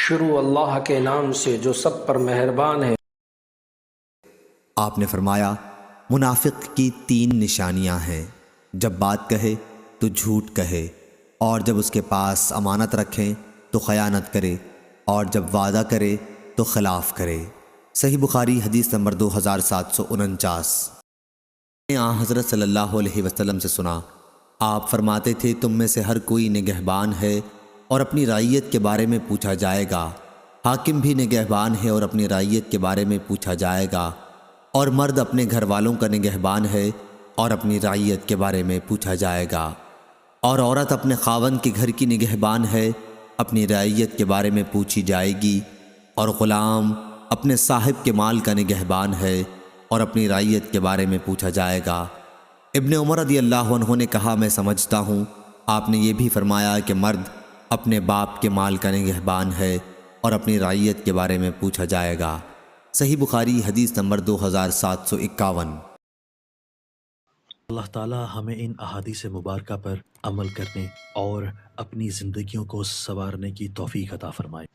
شروع اللہ کے نام سے جو سب پر مہربان ہے۔ آپ نے فرمایا منافق کی 3 نشانیاں ہیں، جب بات کہے تو جھوٹ کہے، اور جب اس کے پاس امانت رکھیں تو خیانت کرے، اور جب وعدہ کرے تو خلاف کرے۔ صحیح بخاری حدیث نمبر 2749۔ حضرت صلی اللہ علیہ وسلم سے سنا، آپ فرماتے تھے تم میں سے ہر کوئی نگہبان ہے اور اپنی رعیت کے بارے میں پوچھا جائے گا، حاکم بھی نگہبان ہے اور اپنی رعیت کے بارے میں پوچھا جائے گا، اور مرد اپنے گھر والوں کا نگہبان ہے اور اپنی رعیت کے بارے میں پوچھا جائے گا، اور عورت اپنے خاوند کے گھر کی نگہبان ہے، اپنی رعیت کے بارے میں پوچھی جائے گی، اور غلام اپنے صاحب کے مال کا نگہبان ہے اور اپنی رعیت کے بارے میں پوچھا جائے گا۔ ابن عمر رضی اللہ عنہ نے کہا میں سمجھتا ہوں آپ نے یہ بھی فرمایا کہ مرد اپنے باپ کے مال کا نگہبان ہے اور اپنی رعیت کے بارے میں پوچھا جائے گا۔ صحیح بخاری حدیث نمبر 2751۔ اللہ تعالی ہمیں ان احادیث مبارکہ پر عمل کرنے اور اپنی زندگیوں کو سنوارنے کی توفیق عطا فرمائے۔